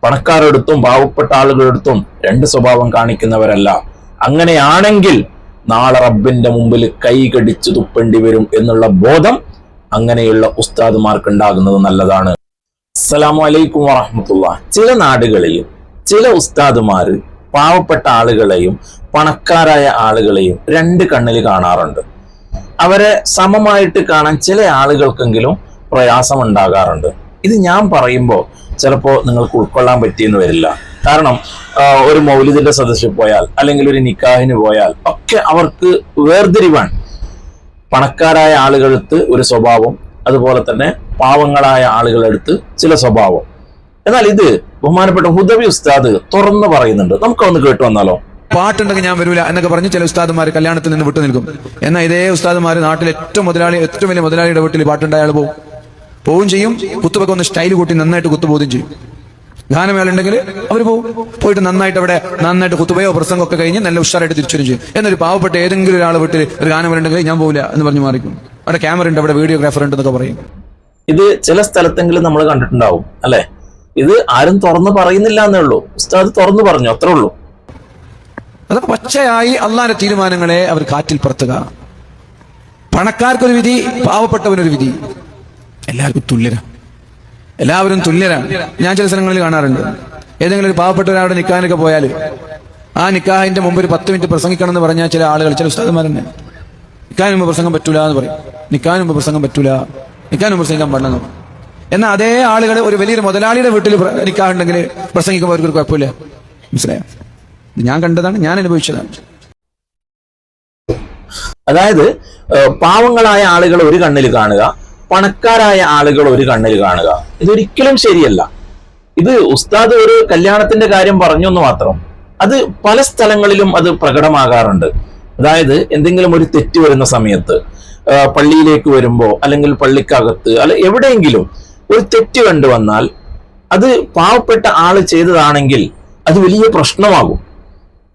പണക്കാരെടുത്തും പാവപ്പെട്ട ആളുകളെടുത്തും രണ്ട് സ്വഭാവം കാണിക്കുന്നവരല്ല. അങ്ങനെയാണെങ്കിൽ നാളെ റബ്ബിന്റെ മുമ്പിൽ കൈ കടിച്ചു തുപ്പേണ്ടി വരും എന്നുള്ള ബോധം അങ്ങനെയുള്ള ഉസ്താദുമാർക്ക് ഉണ്ടാകുന്നത് നല്ലതാണ്. അസ്സലാമു അലൈക്കും വറഹ്മത്തുള്ളാഹി. ചില നാടുകളിൽ ചില ഉസ്താദുമാര് പാവപ്പെട്ട ആളുകളെയും പണക്കാരായ ആളുകളെയും രണ്ട് കണ്ണിൽ കാണാറുണ്ട്. അവരെ സമമായിട്ട് കാണാൻ ചില ആളുകൾക്കെങ്കിലും പ്രയാസം ഉണ്ടാകാറുണ്ട്. ഇത് ഞാൻ പറയുമ്പോൾ ചിലപ്പോൾ നിങ്ങൾക്ക് ഉൾക്കൊള്ളാൻ പറ്റിയെന്ന് വരില്ല. കാരണം ഒരു മൗലിദിന്റെ സദസ്സിൽ പോയാൽ അല്ലെങ്കിൽ ഒരു നിക്കാഹിന് പോയാൽ ഒക്കെ അവർക്ക് വേർതിരിവാൻ. പണക്കാരായ ആളുകളെടുത്ത് ഒരു സ്വഭാവം, അതുപോലെ തന്നെ പാവങ്ങളായ ആളുകളെടുത്ത് ചില സ്വഭാവം. എന്നാൽ ഇത് ബഹുമാനപ്പെട്ട ഹുദവി ഉസ്താദ് തുറന്നു പറയുന്നുണ്ട്. നമുക്കൊന്ന് കേട്ടു വന്നാലോ? പാട്ടുണ്ടെങ്കിൽ ഞാൻ വരൂല എന്നൊക്കെ പറഞ്ഞ് ചില ഉസ്താദുമാർ കല്യാണത്തിൽ നിന്ന് വിട്ടു നിൽക്കും. എന്നാൽ ഇതേ ഉസ്താദുമാർ നാട്ടിൽ ഏറ്റവും വലിയ മുതലാളിയുടെ വീട്ടിൽ പാട്ടുണ്ടായ ആൾ പോവും ചെയ്യും. കുത്തുവൊക്കെ ഒന്ന് സ്റ്റൈൽ കൂട്ടി നന്നായിട്ട് കുത്തുപോകുകയും ചെയ്യും. ഗാനമേളുണ്ടെങ്കിൽ അവർ പോയിട്ട് നന്നായിട്ട് കുത്തുബയോ പ്രസംഗമൊക്കെ കഴിഞ്ഞ് നല്ല ഉഷാറായിട്ട് തിരിച്ചു വരും ചെയ്യും. എന്നൊരു പാവപ്പെട്ട ഏതെങ്കിലും ഒരാൾ വീട്ടിൽ ഒരു ഗാനമേളുണ്ടെങ്കിൽ ഞാൻ പോകില്ല എന്ന് പറഞ്ഞ് മാറിക്കും. അവിടെ ക്യാമറ ഉണ്ട്, അവിടെ വീഡിയോഗ്രാഫർ ഉണ്ട് എന്നൊക്കെ പറയും. ഇത് ചില സ്ഥലത്തെങ്കിലും നമ്മൾ കണ്ടിട്ടുണ്ടാവും അല്ലെ? ഇത് ആരും തുറന്നു പറയുന്നില്ല എന്നേ ഉള്ളൂ. ഉസ്താദ് തുറന്നു പറഞ്ഞു, അത്രേ ഉള്ളൂ. അതൊക്കെ പച്ചയായി അള്ളാന്റെ തീരുമാനങ്ങളെ അവർ കാറ്റിൽ പറത്തുക. പണക്കാർക്കൊരു വിധി, പാവപ്പെട്ടവനൊരു വിധി. എല്ലാവരും തുല്യരാണ്. ഞാൻ ചില സ്ഥലങ്ങളിൽ കാണാറുണ്ട്, ഏതെങ്കിലും ഒരു പാവപ്പെട്ട ഒരാളുടെ നിക്കാഹിനൊക്കെ പോയാൽ ആ നിക്കാഹിന്റെ മുമ്പ് ഒരു 10 മിനിറ്റ് പ്രസംഗിക്കണം എന്ന് പറഞ്ഞാൽ ചില ആളുകൾ, ചില ഉസ്താദന്മാരുണ്ട്, നിക്കാഹിന് മുമ്പ് പ്രസംഗം പറ്റൂല എന്ന് പറയും. നിക്കാഹിന് മുമ്പ് പ്രസംഗം പറ്റൂല, നിക്കാഹിന് മുമ്പ് പ്രസംഗിക്കാൻ പാടില്ലെന്ന്. എന്നാൽ അതേ ആളുകൾ ഒരു വലിയൊരു മുതലാളിയുടെ വീട്ടിൽ നിക്കാഹുണ്ടെങ്കിൽ പ്രസംഗിക്കുമ്പോൾ അവർക്കൊരു കുഴപ്പമില്ല. മനസ്സിലായോ? ഞാൻ കണ്ടതാണ്, ഞാൻ അനുഭവിച്ചതാണ്. അതായത് പാവങ്ങളായ ആളുകൾ ഒരു കണ്ണിൽ കാണുക, പണക്കാരായ ആളുകൾ ഒരു കണ്ണിൽ കാണുക, ഇതൊരിക്കലും ശരിയല്ല. ഇത് ഉസ്താദ് ഒരു കല്യാണത്തിന്റെ കാര്യം പറഞ്ഞു എന്ന് മാത്രം. അത് പല സ്ഥലങ്ങളിലും അത് പ്രകടമാകാറുണ്ട്. അതായത് എന്തെങ്കിലും ഒരു തെറ്റ് വരുന്ന സമയത്ത്, പള്ളിയിലേക്ക് വരുമ്പോ അല്ലെങ്കിൽ പള്ളിക്കകത്ത് അല്ല എവിടെയെങ്കിലും ഒരു തെറ്റ് കണ്ടുവന്നാൽ അത് പാവപ്പെട്ട ആള് ചെയ്തതാണെങ്കിൽ അത് വലിയ പ്രശ്നമാകും,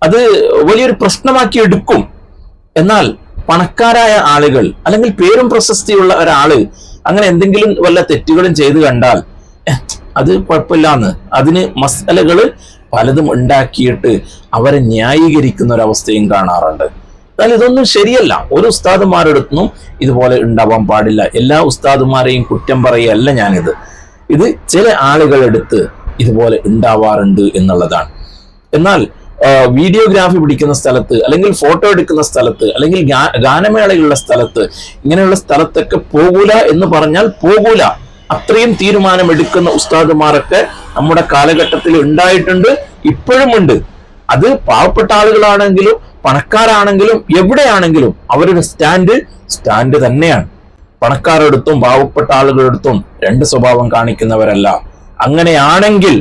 അത് വലിയൊരു പ്രശ്നമാക്കി എടുക്കും. എന്നാൽ പണക്കാരായ ആളുകൾ അല്ലെങ്കിൽ പേരും പ്രശസ്തിയുള്ള ഒരാള് അങ്ങനെ എന്തെങ്കിലും വല്ല തെറ്റുകളും ചെയ്തു കണ്ടാൽ അത് കുഴപ്പമില്ലാന്ന് അതിന് മസലകള് പലതും ഉണ്ടാക്കിയിട്ട് അവരെ ന്യായീകരിക്കുന്ന ഒരവസ്ഥയും കാണാറുണ്ട്. എന്നാൽ ഇതൊന്നും ശരിയല്ല. ഒരു ഉസ്താദുമാരെടുത്തും ഇതുപോലെ ഉണ്ടാവാൻ പാടില്ല. എല്ലാ ഉസ്താദുമാരെയും കുറ്റം പറയുകയല്ല ഞാനിത്. ഇത് ചില ആളുകളെടുത്ത് ഇതുപോലെ ഉണ്ടാവാറുണ്ട് എന്നുള്ളതാണ്. എന്നാൽ വീഡിയോഗ്രാഫി പിടിക്കുന്ന സ്ഥലത്ത് അല്ലെങ്കിൽ ഫോട്ടോ എടുക്കുന്ന സ്ഥലത്ത് അല്ലെങ്കിൽ ഗാനമേളയുള്ള സ്ഥലത്ത് ഇങ്ങനെയുള്ള സ്ഥലത്തൊക്കെ പോകൂല എന്ന് പറഞ്ഞാൽ പോകൂല. അത്രയും തീരുമാനമെടുക്കുന്ന ഉസ്താദുമാരൊക്കെ നമ്മുടെ കാലഘട്ടത്തിൽ ഉണ്ടായിട്ടുണ്ട്, ഇപ്പോഴും ഉണ്ട്. അത് പാവപ്പെട്ട ആളുകളാണെങ്കിലും പണക്കാരാണെങ്കിലും എവിടെയാണെങ്കിലും അവരുടെ സ്റ്റാൻഡ് തന്നെയാണ്. പണക്കാരെടുത്തും പാവപ്പെട്ട ആളുകളെടുത്തും രണ്ട് സ്വഭാവം കാണിക്കുന്നവരല്ല. അങ്ങനെയാണെങ്കിൽ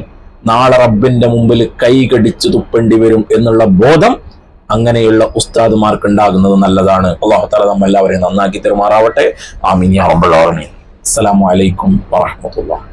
നാളെ റബ്ബിന്റെ മുമ്പിൽ കൈ കടിച്ചു തുപ്പേണ്ടി വരും എന്നുള്ള ബോധം അങ്ങനെയുള്ള ഉസ്താദുമാർക്ക് ഉണ്ടാകുന്നത് നല്ലതാണ്. അല്ലാഹു തആല നമ്മെല്ലാവരെയും നന്നാക്കി തരുമാറാവട്ടെ. ആമീൻ യാ റബ്ബൽ ആലമീൻ. അസ്സലാമു അലൈക്കും വറഹ്മത്തുള്ളാഹി.